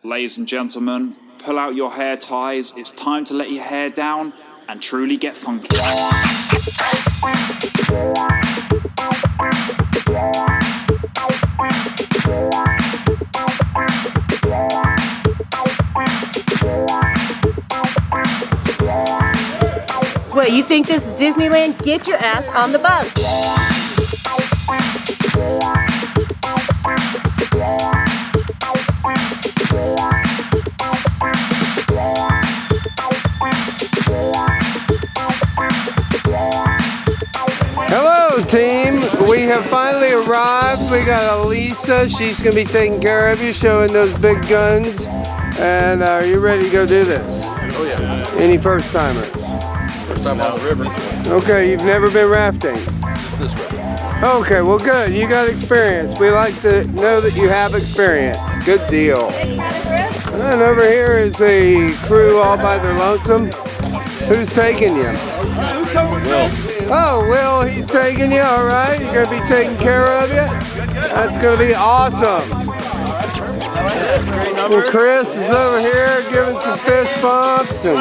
Ladies and gentlemen, pull out your hair ties. It's time to let your hair down and truly get funky. What, you think this is Disneyland? Get your ass on the bus. Hello team, we have finally arrived. We got Elisa, she's going to be taking care of you, showing those big guns. And are you ready to go do this? Oh yeah. Any first timers? First time on the river. Okay, you've never been rafting? Just this river. Okay, well good, you got experience. We like to know that you have experience. Good deal. And over here is a crew all by their lonesome. Who's taking you? Will. Oh, Will, he's taking you, all right? He's going to be taking care of you? That's going to be awesome. And Chris is over here giving some fist bumps and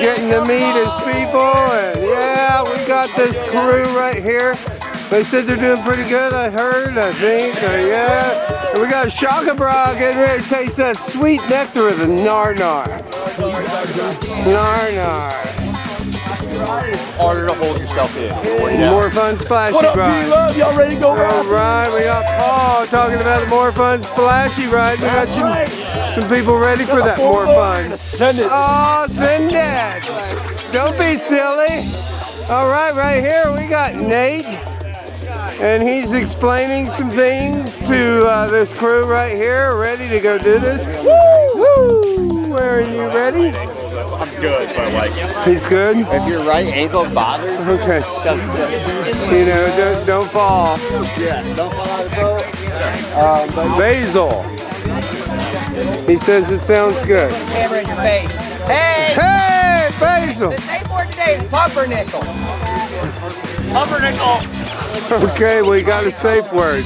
getting to meet his people. And yeah, we got this crew right here. They said they're doing pretty good, I heard, I think. Yeah. And we got Shaka Bra getting ready to taste that sweet nectar of the nar-nar. Nar-nar. Harder to hold yourself in. More fun splashy What up, ride. P-Love? Y'all ready to go ride? All right, we got Paul talking about the more fun splashy ride. We got some people ready for that more fun. Send it. Oh, send it. Don't be silly. All right here we got Nate. And he's explaining some things to this crew right here, ready to go do this. Woo! Woo! Where are you ready? I'm good, but like... He's good? If your right ankle bothers you, Okay. just You know, don't fall. yeah, don't fall out of the boat. But Basil. He says it sounds good. camera in your face. Hey! Hey, Basil! The safe word today is pumpernickel. Pumpernickel. Okay, we got a safe word.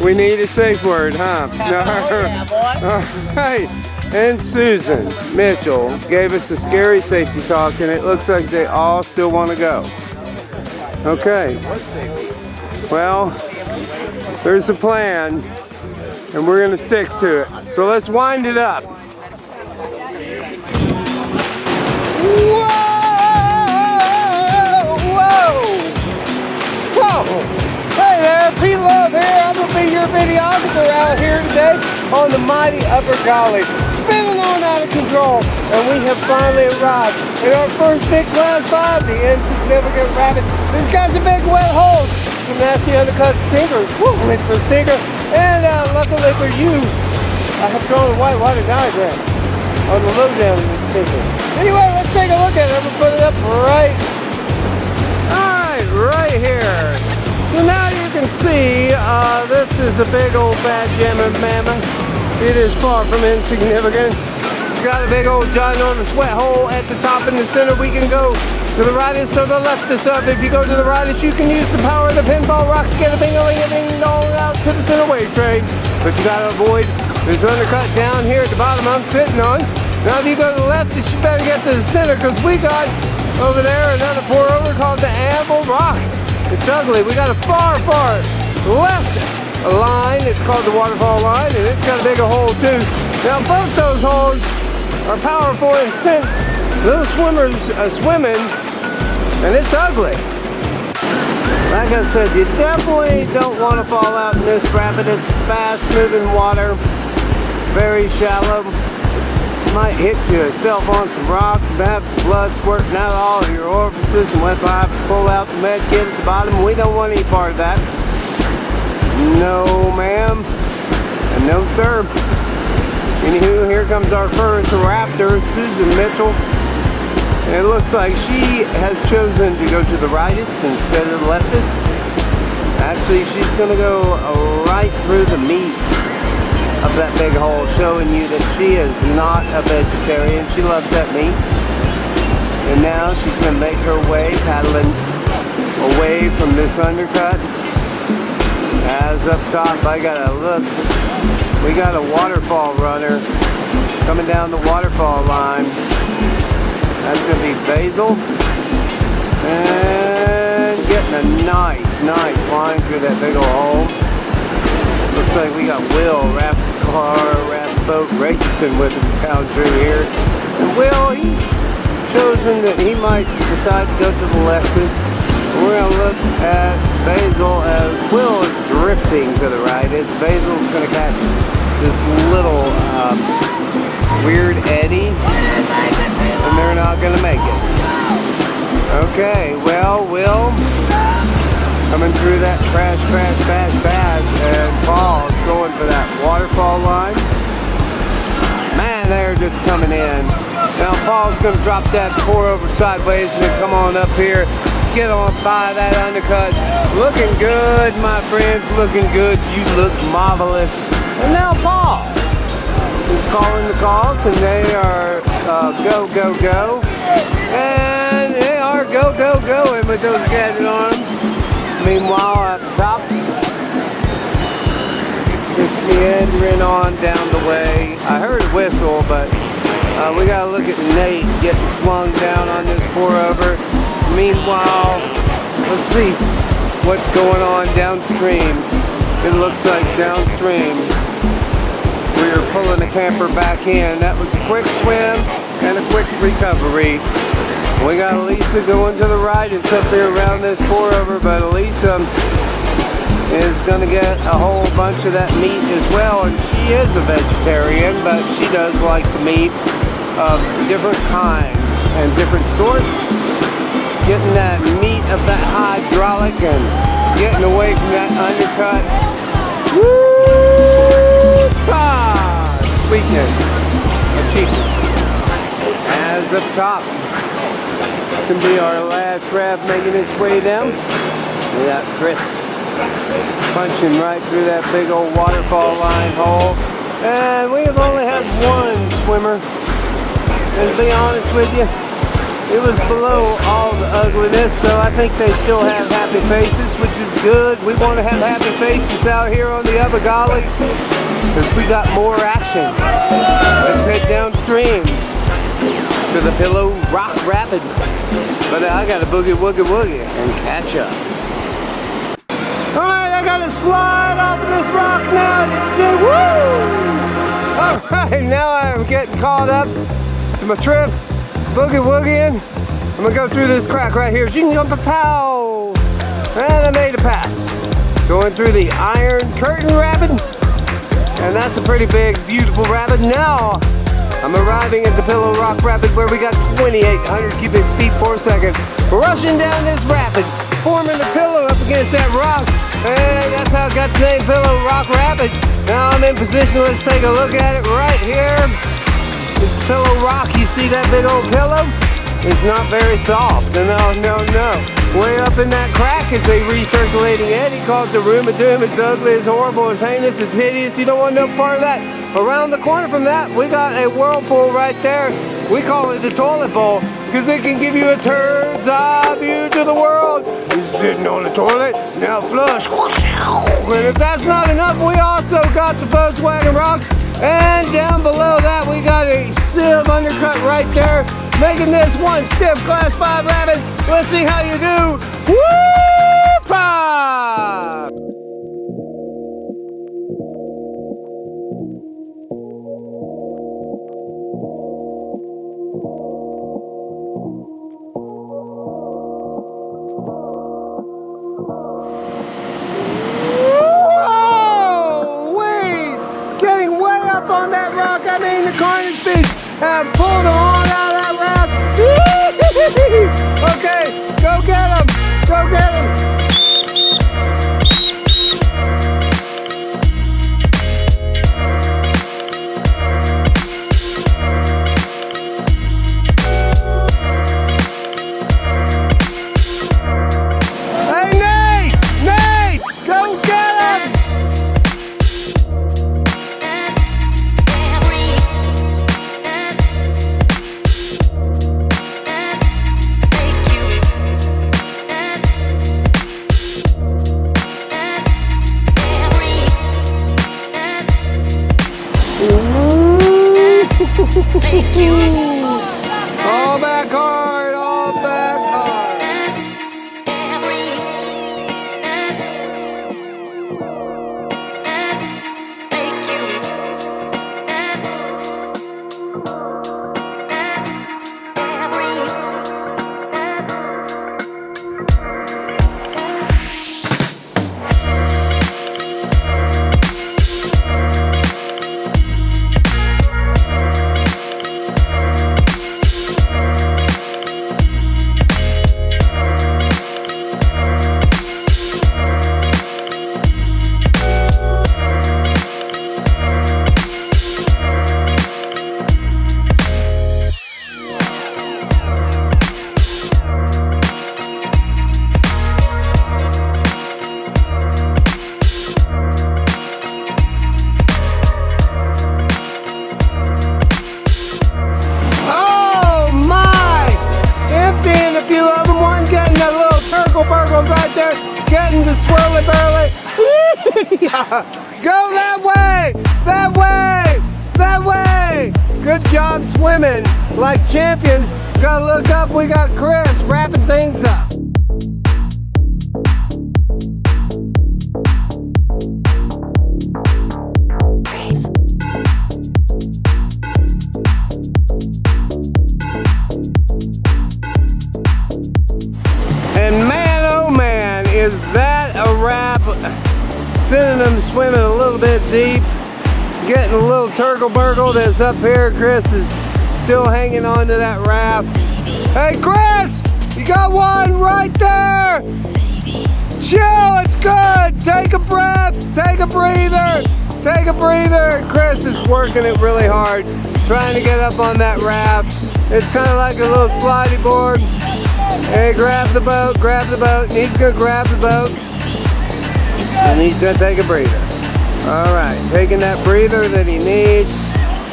We need a safe word, huh? Oh, yeah, boy. All right. And Susan Mitchell gave us a scary safety talk, and it looks like they all still want to go. Okay. Well, there's a plan, and we're going to stick to it. So let's wind it up. Whoa! Hey there, P-Love here. I'm going to be your videographer out here today on the mighty Upper Gauley. Spinning on out of control, and we have finally arrived in our first big class 5, the insignificant rabbit. This guy's a big wet hole. Some nasty undercut stinkers. Woo, it's a stinker. And luckily for you, I have drawn a Whitewater diagram on the lowdown of this stinker. Anyway, let's take a look at it. I'm going to put it up right here. So now you can see this is a big old bad jammer mammoth. It is far from insignificant. It's got a big old ginormous wet hole at the top in the center. We can go to the rightest or the leftist of. If you go to the rightest, you can use the power of the pinball rock to get a bing-a-ling-a-ding-dong out to the center wave train. But you gotta avoid this undercut down here at the bottom I'm sitting on. Now if you go to the leftist, you better get to the center, because we got over there another pour over called the Anvil Rock. It's ugly. We got a far left line. It's called the waterfall line, and it's got a bigger hole too. Now both those holes are powerful and sent little swimmers swimming, and it's ugly. Like I said, you definitely don't want to fall out in this rapid. It's fast moving water, very shallow. Might hit yourself on some rocks and have some blood squirting out of all of your orifices, and we'll have to pull out the med kit at the bottom. We don't want any part of that. No ma'am, and no sir. Anywho, here comes our first raptor, Susan Mitchell. And it looks like she has chosen to go to the rightist instead of the leftist. Actually, she's going to go right through the meat of that big hole, showing you that she is not a vegetarian. She loves that meat. And now she's going to make her way, paddling away from this undercut. As up top, I gotta look. We got a waterfall runner coming down the waterfall line. That's going to be Basil. And getting a nice line through that big old hole. Looks like we got Will, raft boat racing with him down through here. And Will, he's chosen that he might decide to go to the left. We're going to look at Basil as Will is drifting to the right. As Basil's going to catch this little weird eddy, and they're not going to make it. Okay, well, Will coming through that crash, and Paul's going for that waterfall line. Man, they're just coming in. Now Paul's going to drop that pour over sideways and then come on up here, get on by that undercut. Looking good, my friends, looking good. You look marvelous. And now Paul is calling the calls, and they are go. And they are going with those gadget arms. Meanwhile, up top, just meandering on down the way. I heard a whistle, but we gotta look at Nate getting slung down on this pour over. Meanwhile, let's see what's going on downstream. It looks like downstream we are pulling the camper back in. That was a quick swim and a quick recovery. We got Elisa going to the right. It's up there around this pour over, but Elisa is going to get a whole bunch of that meat as well. And she is a vegetarian, but she does like the meat of different kinds and different sorts. Getting that meat of that hydraulic and getting away from that undercut. Woo! Sweetness of chicken. As up top, this can be our last raft making its way down. We got Chris punching right through that big old waterfall line hole. And we have only had one swimmer. And to be honest with you, it was below all the ugliness, so I think they still have happy faces, which is good. We want to have happy faces out here on the Upper Gauley, because we got more action. Let's head downstream to the Pillow Rock Rapid. But I got to boogie and catch up. Alright, I got to slide off of this rock now and say woo! Alright, now I'm getting caught up to my trip. Boogie-woogieing. I'm going to go through this crack right here. You can jump a pow! And I made a pass. Going through the Iron Curtain Rapid. And that's a pretty big, beautiful rapid. Now, I'm arriving at the Pillow Rock Rapid where we got 2,800 cubic feet per second. Rushing down this rapid, forming a pillow up against that rock. And that's how I got the name Pillow Rock Rapid. Now I'm in position. Let's take a look at it right here. This Pillow Rock, you see that big old pillow? It's not very soft. No. Way up in that crack is a recirculating eddy called the Room of Doom. It's ugly, it's horrible, it's heinous, it's hideous. You don't want no part of that. Around the corner from that, we got a whirlpool right there. We call it the toilet bowl because it can give you a bird's eye view to the world. You're sitting on the toilet, now flush. And if that's not enough, we also got the Volkswagen Rock. And down below that, we got a sieve undercut right there, making this one stiff Class 5 Rapid. Let's see how you do. Whoop-ah! On that rock, I mean the carnage beast have pulled them on out of that rock. Okay, go get them, go get them. All back hard, all back hard. Right there, getting the swirly burly. Go that way, that way, that way. Good job swimming like champions. Gotta look up, we got Chris wrapping things up. And man, oh man, is that a wrap. Sending them swimming a little bit deep. Getting a little turtle burgle that's up here. Chris is still hanging on to that raft. Hey Chris, you got one right there. Chill, it's good. Take a breath, take a breather, take a breather. Chris is working it really hard, trying to get up on that raft. It's kind of like a little slidey board. Hey, grab the boat, and he's gonna grab the boat, and he's gonna take a breather. All right, taking that breather that he needs.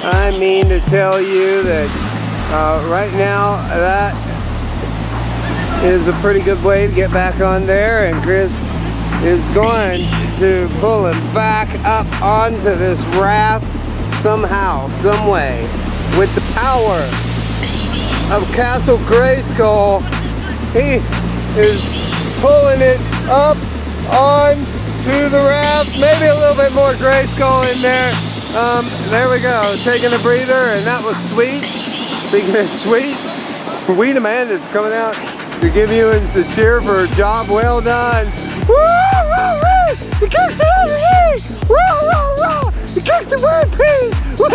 I mean to tell you that right now, that is a pretty good way to get back on there, and Chris is going to pull him back up onto this raft somehow, some way, with the power of Castle Grayskull. He is pulling it up onto the raft. Maybe a little bit more Grayskull in there. There we go, taking a breather, and that was sweet. Speaking of sweet, Weed Amanda's coming out to give you a cheer for a job well done. Woo, woo, woo! You kicked it out of here! Woo, woo, woo! You kicked the word peas! Woo!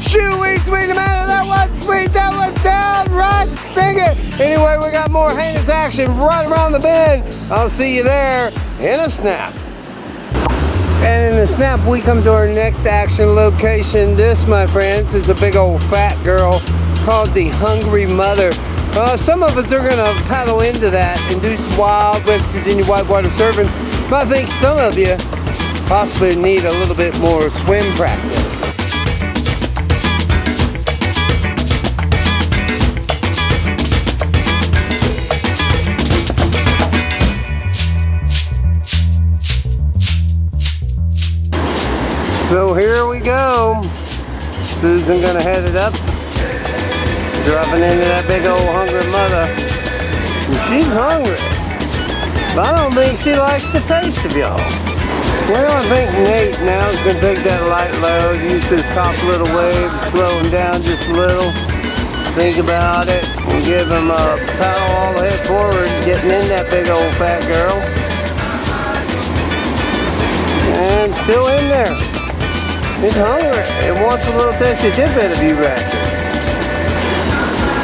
Shoot, Weed Amanda, that was sweet, that was downright stinging. Anyway, we got more heinous action right around the bend. I'll see you there in a snap. And in a snap, we come to our next action location. This, my friends, is a big old fat girl called the Hungry Mother. Some of us are gonna paddle into that and do some wild West Virginia whitewater surfing. But I think some of you possibly need a little bit more swim practice. So here we go. Susan gonna head it up, dropping into that big old Hungry Mother. And she's hungry, but I don't think she likes the taste of y'all. Well, I think Nate now is gonna take that light load, use his top little wave, slow him down just a little. Think about it, and give him a paddle all the head forward, getting in that big old fat girl. And still in there. It's hungry. It wants a little tasty tidbit of you right there.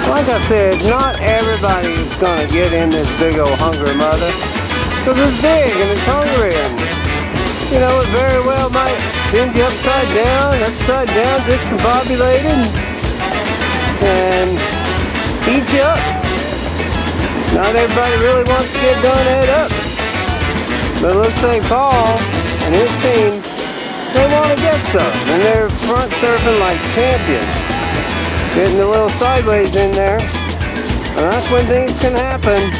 Like I said, not everybody is going to get in this big old Hungry Mother. Because it's big and it's hungry. And, you know, it very well might send you upside down, discombobulated, and eat you up. Not everybody really wants to get done head up. But it looks like Paul and his team, they want to get some, and they're front surfing like champions. Getting a little sideways in there, and that's when things can happen.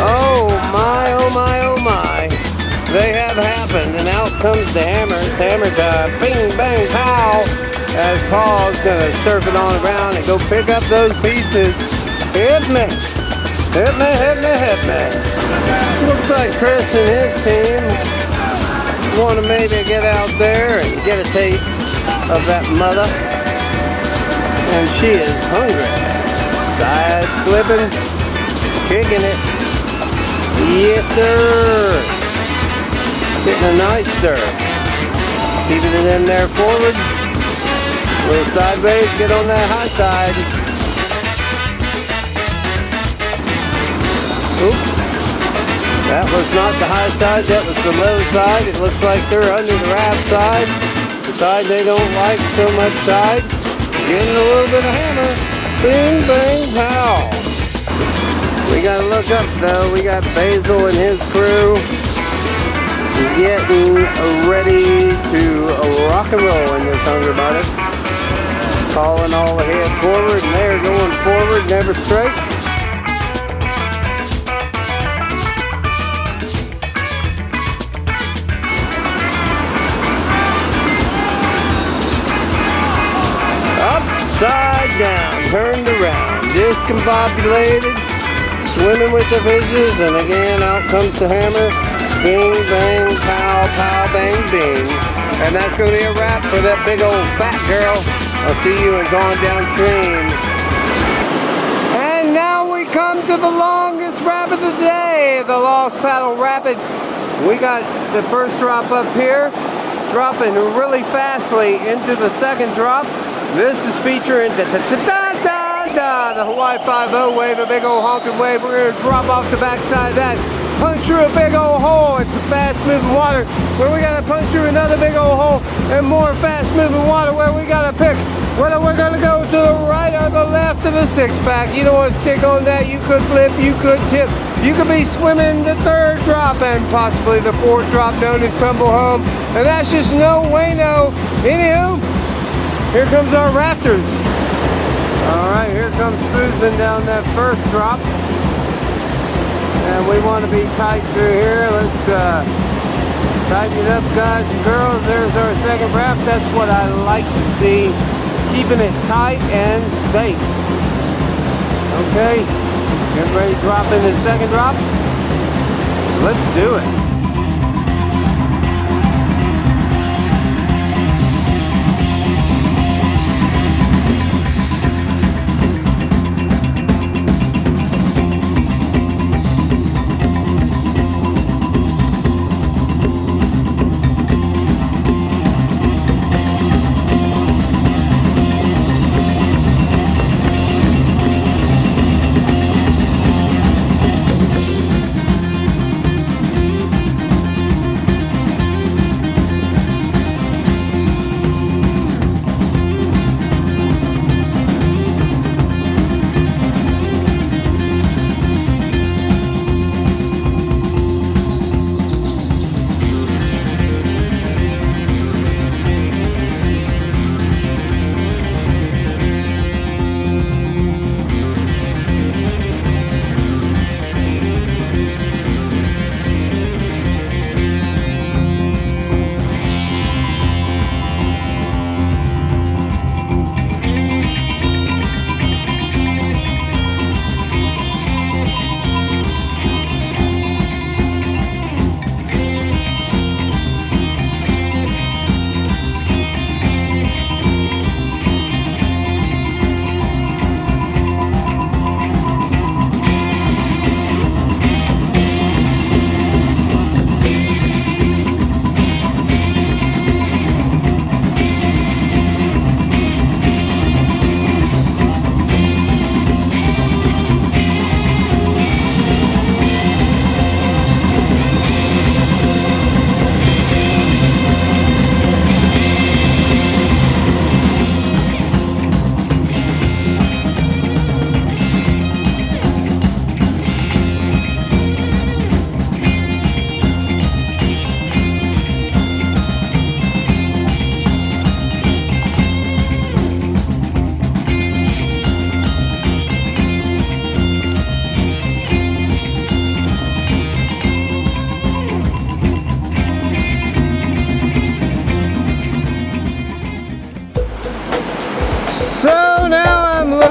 Oh my, oh my, oh my. comes the hammer. It's hammer time. Bing, bang, pow. As Paul's gonna surf it on around and go pick up those pieces. Hit me. Hit me, hit me, hit me. Looks like Chris and his team want to maybe get out there and get a taste of that mother. And she is hungry. Side slipping, kicking it. Yes, sir. Getting a nice serve. Keeping it in there forward. A little sideways, get on that high side. Oop. That was not the high side, that was the low side. It looks like they're under the raft side. The side they don't like so much side. Getting a little bit of hammer. Bing, bang, pow. We gotta look up though. We got Basil and his crew getting ready to rock and roll in this hungry butter. Calling all the head forward, and they're going forward, never straight. Upside down, turned around, discombobulated, swimming with the fishes, and again out comes the hammer. Bing, bang, pow, pow, bang, bing. And that's going to be a wrap for that big old fat girl. I'll see you in going downstream. And now we come to the longest rap of the day, the Lost Paddle Rapid. We got the first drop up here, dropping really fastly into the second drop. This is featuring the Hawaii 5-0 wave, a big old honking wave. We're going to drop off the backside of that, punch through a big old hole. It's a fast moving water where we got to punch through another big old hole and more fast moving water where we got to pick whether we're going to go to the right or the left of the six pack. You don't want to stick on that. You could flip, you could tip. You could be swimming the third drop and possibly the fourth drop known as tumble home. And that's just no way no. Anywho, here comes our rafters. All right, here comes Susan down that first drop. And we want to be tight through here. Let's tighten it up, guys and girls. There's our second raft. That's what I like to see. Keeping it tight and safe. Okay, everybody drop in the second drop. Let's do it.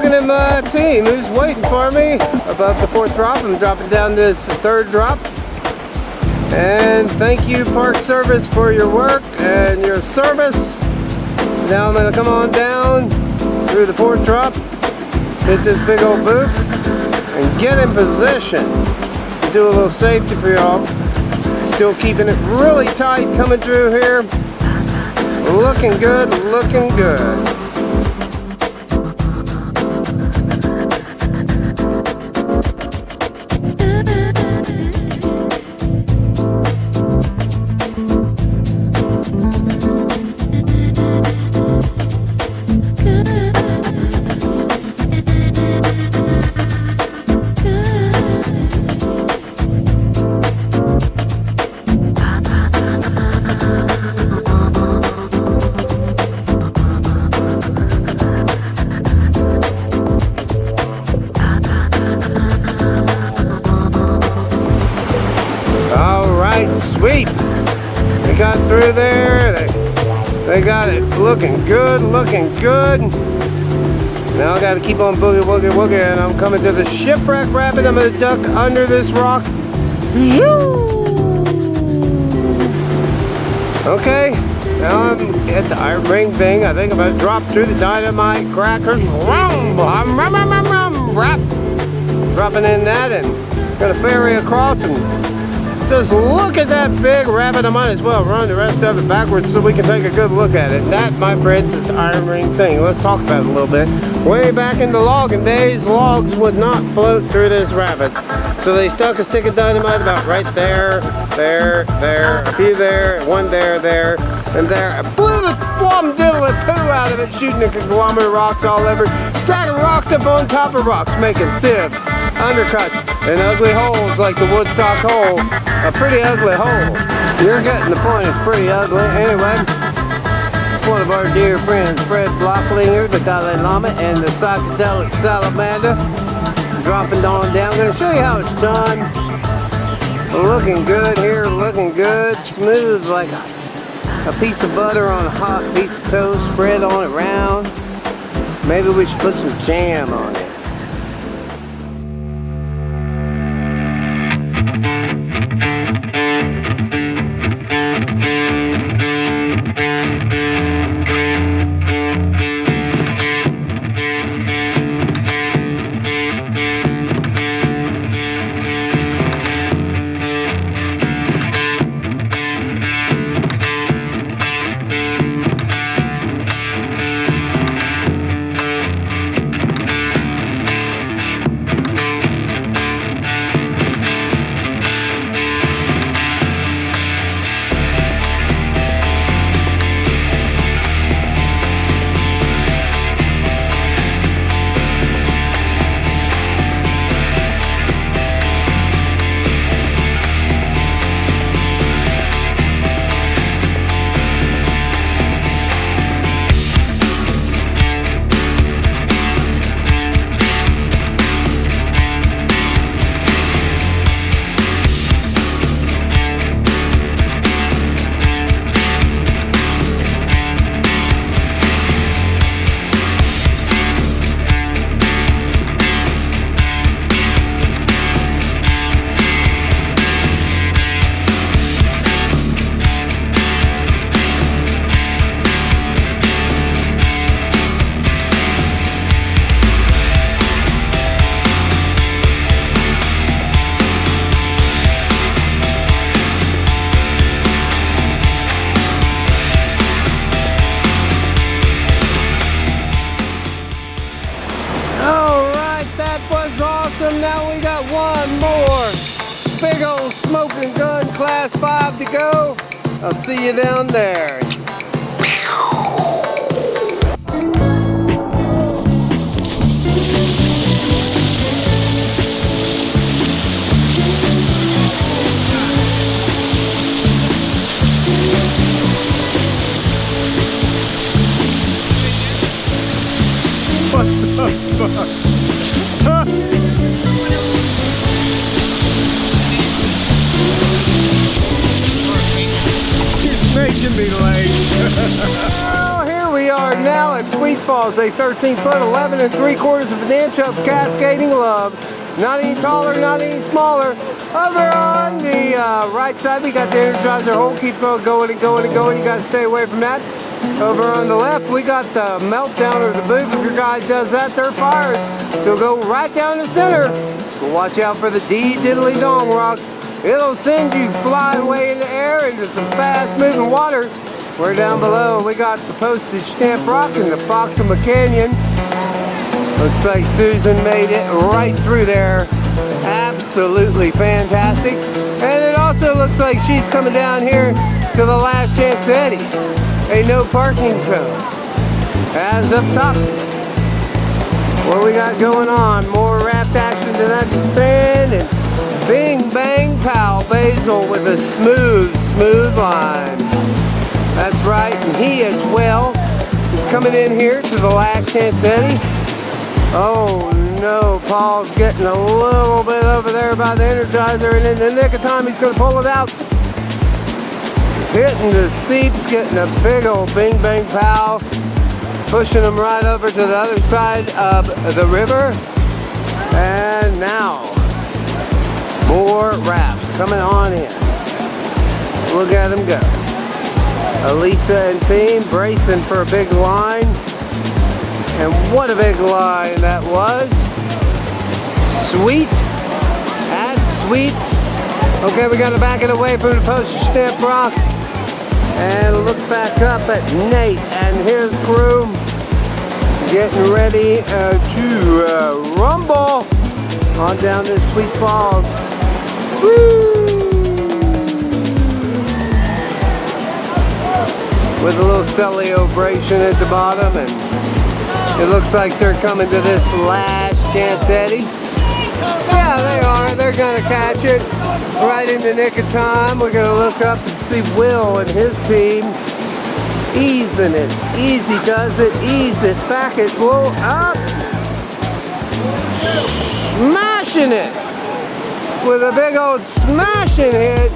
looking at my team who's waiting for me above the 4th drop. I'm dropping down this 3rd drop. And thank you, Park Service, for your work and your service. Now I'm going to come on down through the 4th drop, hit this big old booth, and get in position to do a little safety for y'all. Still keeping it really tight coming through here. Looking good, looking good. Sweet. They got through there. They got it looking good, looking good. Now I got to keep on boogie, woogie, woogie, and I'm coming to the shipwreck rapid. I'm going to duck under this rock. Okay, now I'm at the iron ring thing. I think I'm going to drop through the dynamite crackers. Dropping in that and going to ferry across and just look at that big rabbit. I might as well run the rest of it backwards so we can take a good look at it. And that, my friends, is the iron ring thing. Let's talk about it a little bit. Way back in the logging days, logs would not float through this rabbit. So they stuck a stick of dynamite about right there, there, a few there, one there, and there. I blew the plum diddly poo out of it, shooting the conglomerate rocks all over. Stacking rocks up on top of rocks, making sieves, undercuts, and ugly holes like the Woodstock hole. A pretty ugly hole. You're getting the point, it's pretty ugly. Anyway, it's one of our dear friends, Fred Blocklinger, the Dalai Lama, and the psychedelic salamander. Dropping on down. I'm going to show you how it's done. Looking good here, looking good. Smooth like a piece of butter on a hot piece of toast. Spread on it round. Maybe we should put some jam on it. Now we got one more big old smoking gun class 5 to go. I'll see you down there. What the fuck? Making me late. waterfalls, a 13-foot, 11 3/4 of an inch of cascading love. Not any taller, not any smaller. Over on the right side, we got the Energizer hole. Keeps on going and going and going. You got to stay away from that. Over on the left, we got the meltdown or the boot. If your guy does that, they're fired. So go right down the center. Watch out for the diddly dong rock. It'll send you flying way in the air into some fast-moving water. We're down below. We got the postage stamp rock and the Proxima Canyon. Looks like Susan made it right through there. Absolutely fantastic. And it also looks like she's coming down here to the Last Chance Eddie. A no parking zone. As up top. What we got going on? More raft action than I can stand. And bing, bang, pow. Basil with a smooth line. That's right. And he as well is coming in here to the Last Chance Eddie. Oh no, Paul's getting a little bit over there by the Energizer, and in the nick of time he's going to pull it out. Hitting the steeps, getting a big old bing bang pow, pushing him right over to the other side of the river. And now, more rafts coming on in. Look at them go. Elisa and team bracing for a big line. And what a big line that was. Sweet. That's sweet. Okay, we got to back it away from the postage stamp rock. And look back up at Nate and his crew. Getting ready to rumble on down this Sweet Falls. Swoo! With a little celebration at the bottom, and it looks like they're coming to this Last Chance Eddie. Yeah, they are. They're going to catch it right in the nick of time. We're going to look up and see Will and his team easing it. Easy does it. Ease it. Back it. Whoa, up. Smashing it with a big old smashing hit.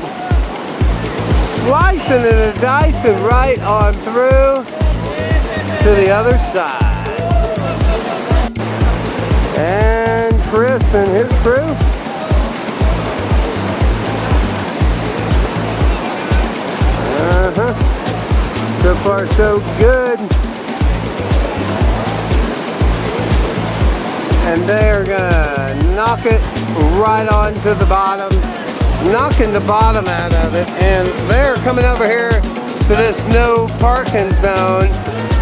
Slicing and dicing right on through to the other side. And Chris and his crew. So far so good. And they are gonna knock it right onto the bottom. Knocking the bottom out of it, and they're coming over here to this no parking zone,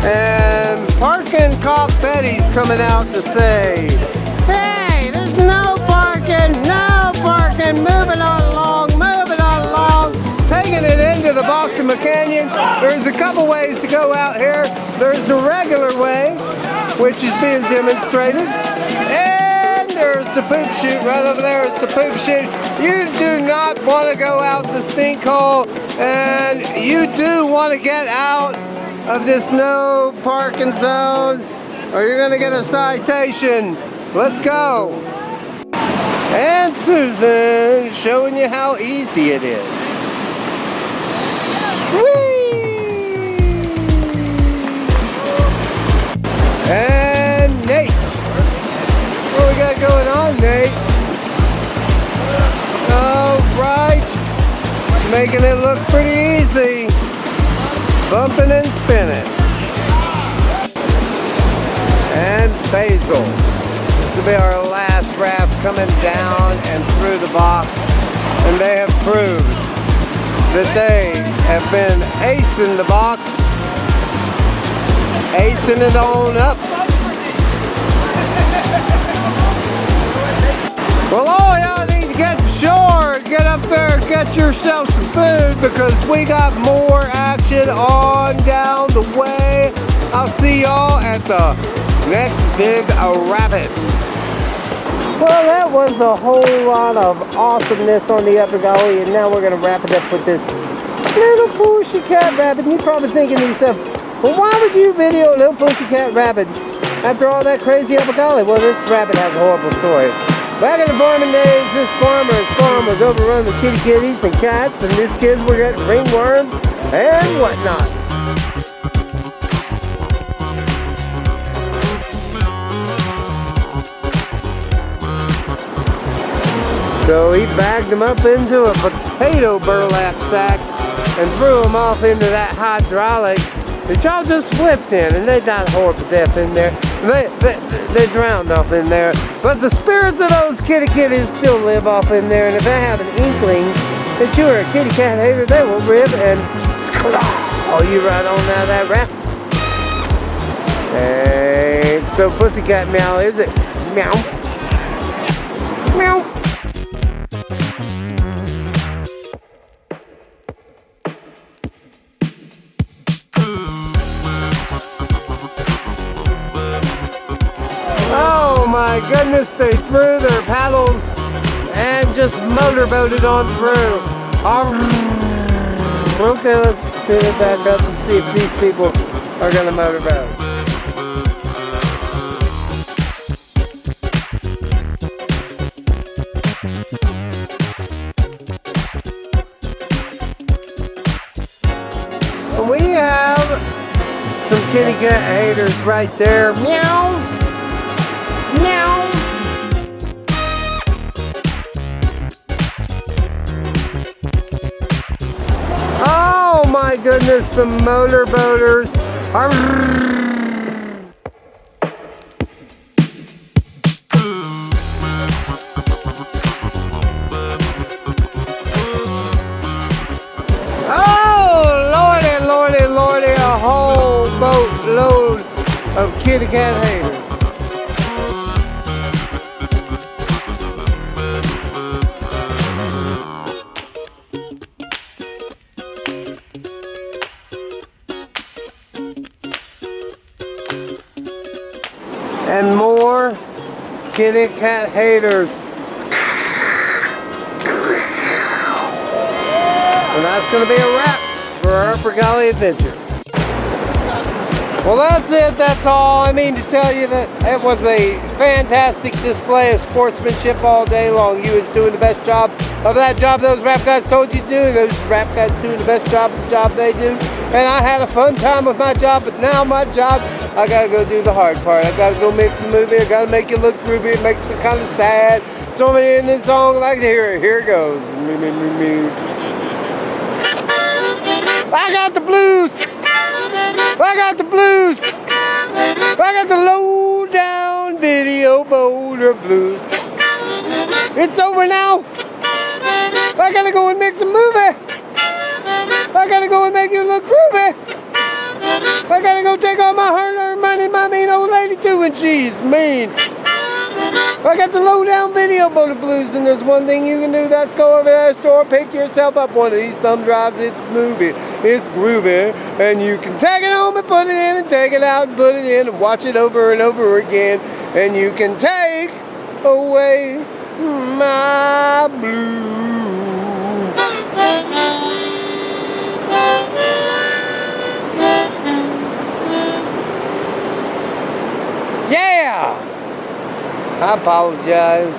and parking cop Betty's coming out to say, hey, there's no parking, moving on along, taking it into the Proxima Canyon. There's a couple ways to go out here. There's the regular way, which is being demonstrated, and there's the poop chute right over there. It's the poop chute. You do not want to go out the sinkhole, and you do want to get out of this no parking zone, or you're going to get a citation. Let's go. And Susan showing you how easy it is. Whee! And Nate. What we got going on, Nate? All right. Making it look pretty easy. Bumping and spinning. And Basil. This will be our last raft coming down and through the box. And they have proved that they have been acing the box. Acing it on up. Well, all y'all need to get to shore, get up there, get yourself some food, because we got more action on down the way. I'll see y'all at the next big rabbit. Well, that was a whole lot of awesomeness on the Upper Gauley, and now we're going to wrap it up with this little pussycat rabbit. And you're probably thinking to yourself, well, why would you video a little pussycat rabbit after all that crazy Upper Gauley? Well, this rabbit has a horrible story. Back in the farming days, this farmer's farm was overrun with kitties and cats, and these kids were getting ringworms and whatnot. So he bagged them up into a potato burlap sack and threw them off into that hydraulic that y'all just flipped in, and they died horrible death in there. They drowned off in there. But the spirits of those kitty kitties still live off in there, and if they have an inkling that you are a kitty cat hater, they will rip and claw you right on out of that raft. Ain't so pussycat meow, is it? Meow. Meow. Oh my goodness, they threw their paddles and just motorboated on through. Okay, let's turn it back up and see if these people are going to motorboat. And we have some kitty cat haters right there. Meows! Meow! Oh my goodness, the motorboaters. Oh, lordy, lordy, lordy, a whole boatload of kitty cat haters. And more kitty cat haters. And that's going to be a wrap for our Upper Gauley adventure. Well, that's it. That's all. I mean to tell you that it was a fantastic display of sportsmanship all day long. You was doing the best job of that job those rap guys told you to do. Those rap guys doing the best job of the job they do. And I had a fun time with my job, but now my job, I gotta go do the hard part. I gotta go mix a movie. I gotta make it look groovy. It makes me kind of sad. So many in this song like here it goes. I got the blues. I got the blues. I got the low down video boulder blues. It's over now. I gotta go and mix a movie. I gotta go and make it look groovy. I gotta go take all my hard-earned money, my mean old lady too, and she's mean. I got the low-down video boulder blues, and there's one thing you can do, that's go over to the store, pick yourself up one of these thumb drives. It's movie, it's groovy, and you can take it home and put it in, and take it out and put it in, and watch it over and over again, and you can take away my blues. Yeah! I apologize.